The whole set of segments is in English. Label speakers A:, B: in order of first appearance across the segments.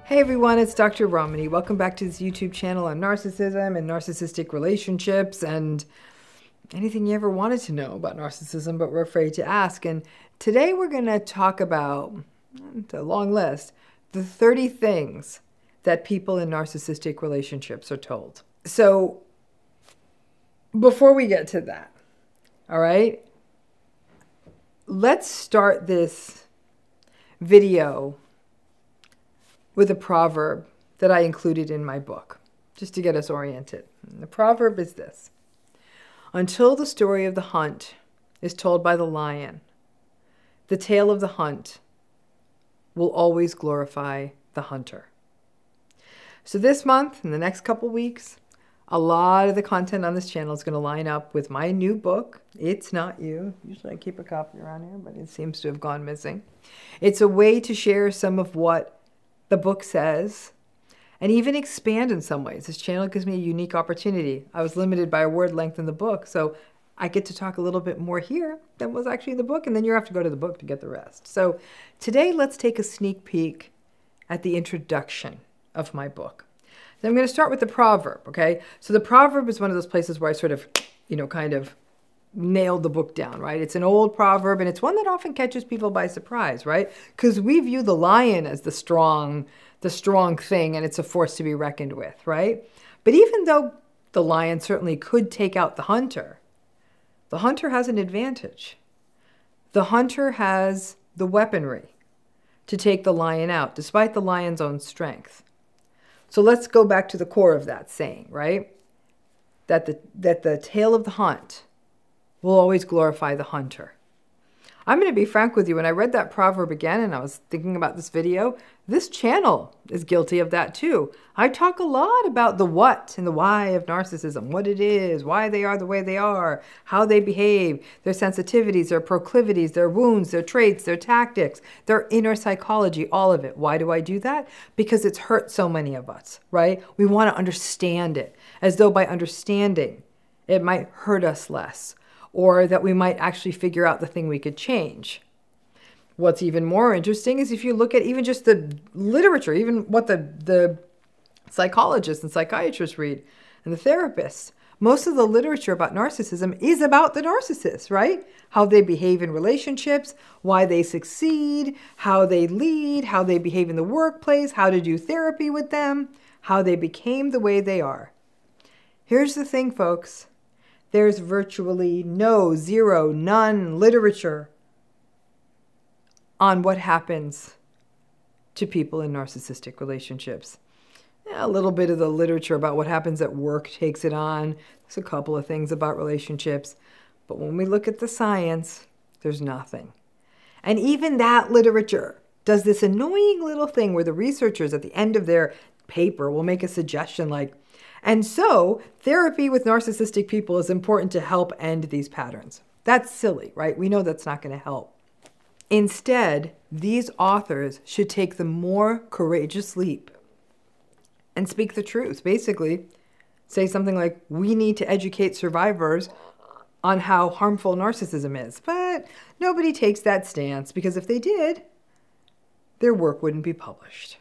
A: Hey everyone, it's Dr. Ramani. Welcome back to this YouTube channel on narcissism and narcissistic relationships and anything you ever wanted to know about narcissism but were afraid to ask. And today we're going to talk about, it's a long list, the 30 things that people in narcissistic relationships are told. So before we get to that, all right, let's start this video with a proverb that I included in my book, just to get us oriented. And the proverb is this: until the story of the hunt is told by the lion, the tale of the hunt will always glorify the hunter. So this month, in the next couple weeks, a lot of the content on this channel is going to line up with my new book, It's Not You. Usually I keep a copy around here, but it seems to have gone missing. It's a way to share some of what the book says and even expand in some ways. This channel gives me a unique opportunity. I was limited by a word length in the book, so I get to talk a little bit more here than was actually in the book, and then you have to go to the book to get the rest. So today, let's take a sneak peek at the introduction of my book. So I'm going to start with the proverb, okay? So the proverb is one of those places where I sort of, kind of nailed the book down, right? It's an old proverb, and it's one that often catches people by surprise, right? Because we view the lion as the strong thing, and it's a force to be reckoned with, right? But even though the lion certainly could take out the hunter has an advantage. The hunter has the weaponry to take the lion out, despite the lion's own strength. So let's go back to the core of that saying, right? That the tale of the hunt will always glorify the hunter. I'm going to be frank with you. When I read that proverb again and I was thinking about this video, this channel is guilty of that too. I talk a lot about the what and the why of narcissism, what it is, why they are the way they are, how they behave, their sensitivities, their proclivities, their wounds, their traits, their tactics, their inner psychology, all of it. Why do I do that? Because it's hurt so many of us, right? We want to understand it, as though by understanding it might hurt us less, or that we might actually figure out the thing we could change. What's even more interesting is if you look at even just the literature, even what the psychologists and psychiatrists read and the therapists, most of the literature about narcissism is about the narcissist, right? How they behave in relationships, why they succeed, how they lead, how they behave in the workplace, how to do therapy with them, how they became the way they are. Here's the thing, folks. There's virtually none literature on what happens to people in narcissistic relationships. A little bit of the literature about what happens at work takes it on. There's a couple of things about relationships. But when we look at the science, there's nothing. And even that literature does this annoying little thing where the researchers at the end of their paper will make a suggestion like, and so therapy with narcissistic people is important to help end these patterns. That's silly, right? We know that's not going to help. Instead, these authors should take the more courageous leap and speak the truth. Basically, say something like, we need to educate survivors on how harmful narcissism is. But nobody takes that stance because if they did, their work wouldn't be published.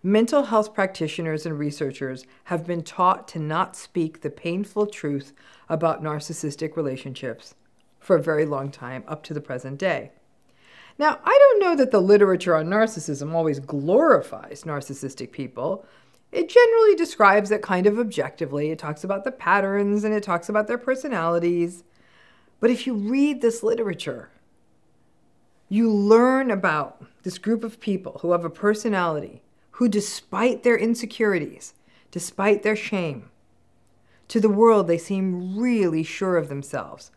A: Mental health practitioners and researchers have been taught to not speak the painful truth about narcissistic relationships for a very long time, up to the present day. Now, I don't know that the literature on narcissism always glorifies narcissistic people. It generally describes it kind of objectively. It talks about the patterns and it talks about their personalities. But if you read this literature, you learn about this group of people who have a personality who, despite their insecurities, despite their shame, to the world they seem really sure of themselves.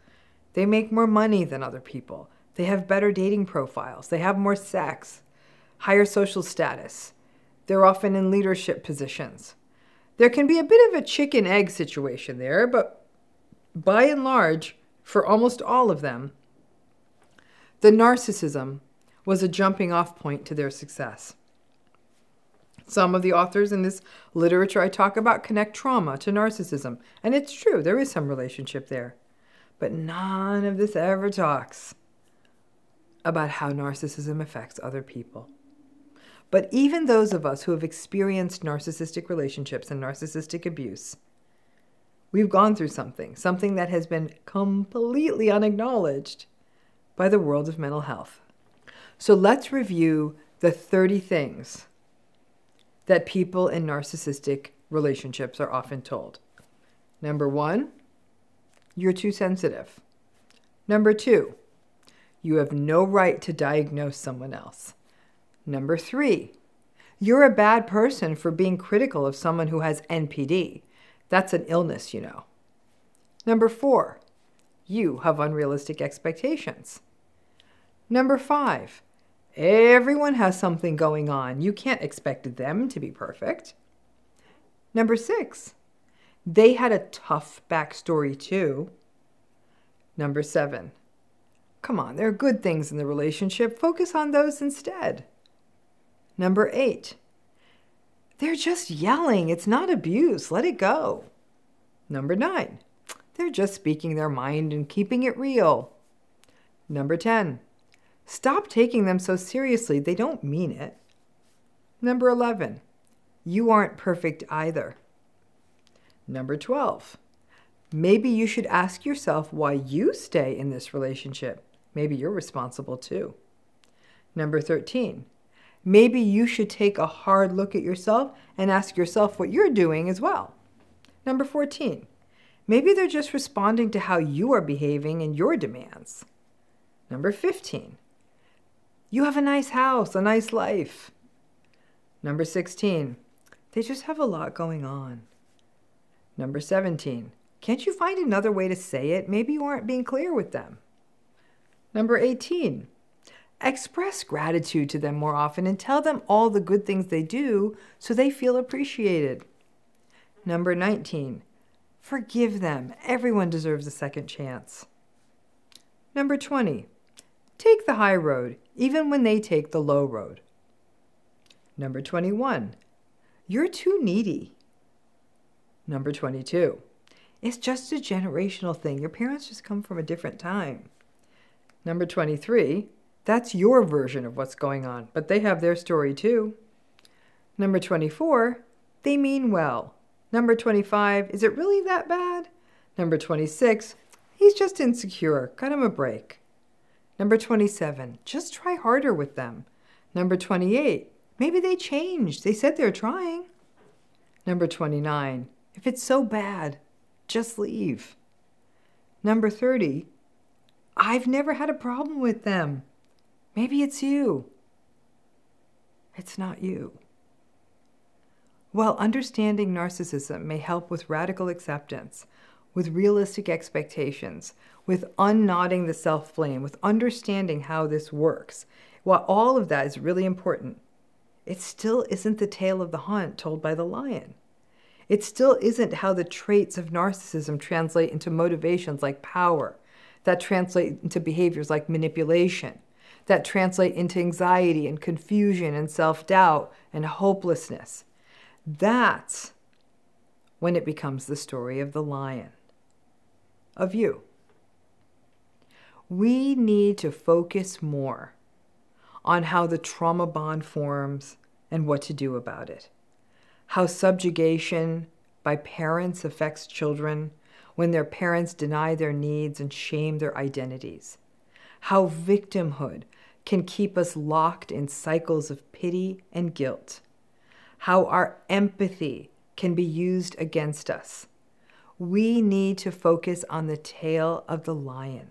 A: They make more money than other people. They have better dating profiles. They have more sex, higher social status. They're often in leadership positions. There can be a bit of a chicken-egg situation there, but by and large, for almost all of them, the narcissism was a jumping-off point to their success. Some of the authors in this literature I talk about connect trauma to narcissism. And it's true, there is some relationship there. But none of this ever talks about how narcissism affects other people. But even those of us who have experienced narcissistic relationships and narcissistic abuse, we've gone through something that has been completely unacknowledged by the world of mental health. So let's review the 30 things that people in narcissistic relationships are often told. Number 1, you're too sensitive. Number 2, you have no right to diagnose someone else. Number 3, you're a bad person for being critical of someone who has NPD. That's an illness, you know. Number 4, you have unrealistic expectations. Number 5, everyone has something going on. You can't expect them to be perfect. Number 6, they had a tough backstory too. Number 7, come on, there are good things in the relationship. Focus on those instead. Number 8, they're just yelling. It's not abuse. Let it go. Number 9, they're just speaking their mind and keeping it real. Number 10, stop taking them so seriously. They don't mean it. Number 11, you aren't perfect either. Number 12, maybe you should ask yourself why you stay in this relationship. Maybe you're responsible too. Number 13, maybe you should take a hard look at yourself and ask yourself what you're doing as well. Number 14, maybe they're just responding to how you are behaving and your demands. Number 15, you have a nice house, a nice life. Number 16, they just have a lot going on. Number 17, can't you find another way to say it? Maybe you aren't being clear with them. Number 18, express gratitude to them more often and tell them all the good things they do so they feel appreciated. Number 19, forgive them. Everyone deserves a second chance. Number 20, take the high road, even when they take the low road. Number 21, you're too needy. Number 22, it's just a generational thing. Your parents just come from a different time. Number 23, that's your version of what's going on, but they have their story too. Number 24, they mean well. Number 25, is it really that bad? Number 26, he's just insecure. Cut him a break. Number 27, just try harder with them. Number 28, maybe they changed. They said they're trying. Number 29, if it's so bad, just leave. Number 30, I've never had a problem with them. Maybe it's you. It's not you. While understanding narcissism may help with radical acceptance, with realistic expectations, with unknotting the self-blame, with understanding how this works, while all of that is really important, it still isn't the tale of the hunt told by the lion. It still isn't how the traits of narcissism translate into motivations like power, that translate into behaviors like manipulation, that translate into anxiety and confusion and self-doubt and hopelessness. That's when it becomes the story of the lion, of you. We need to focus more on how the trauma bond forms and what to do about it. How subjugation by parents affects children when their parents deny their needs and shame their identities. How victimhood can keep us locked in cycles of pity and guilt. How our empathy can be used against us. We need to focus on the tail of the lion.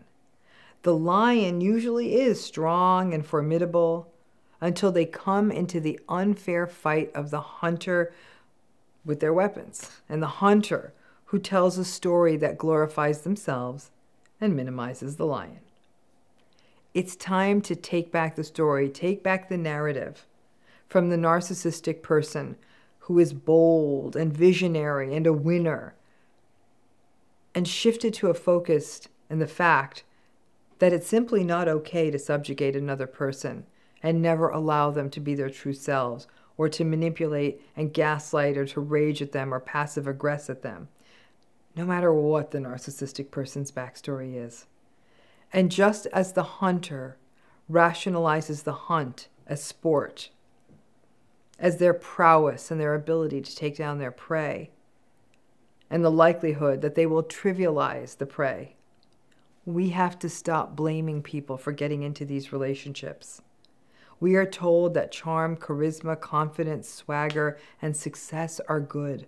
A: The lion usually is strong and formidable until they come into the unfair fight of the hunter with their weapons, and the hunter who tells a story that glorifies themselves and minimizes the lion. It's time to take back the story, take back the narrative from the narcissistic person who is bold and visionary and a winner, and shift it to a focus in the fact that it's simply not okay to subjugate another person and never allow them to be their true selves, or to manipulate and gaslight, or to rage at them or passive aggress at them, no matter what the narcissistic person's backstory is. And just as the hunter rationalizes the hunt as sport, as their prowess and their ability to take down their prey, and the likelihood that they will trivialize the prey. We have to stop blaming people for getting into these relationships. We are told that charm, charisma, confidence, swagger, and success are good.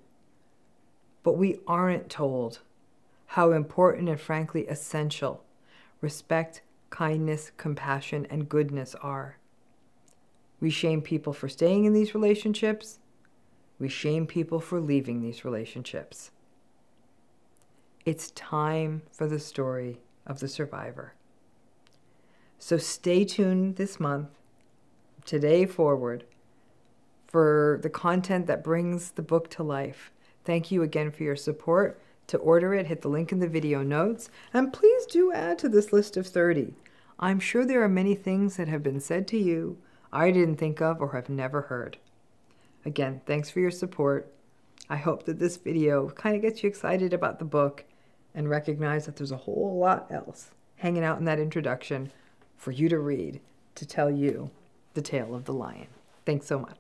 A: But we aren't told how important and frankly essential respect, kindness, compassion, and goodness are. We shame people for staying in these relationships. We shame people for leaving these relationships. It's time for the story of the survivor. So stay tuned this month, today forward, for the content that brings the book to life. Thank you again for your support. To order it, hit the link in the video notes, and please do add to this list of 30. I'm sure there are many things that have been said to you I didn't think of or have never heard. Again, thanks for your support. I hope that this video kind of gets you excited about the book and recognize that there's a whole lot else hanging out in that introduction for you to read to tell you the tale of the lion. Thanks so much.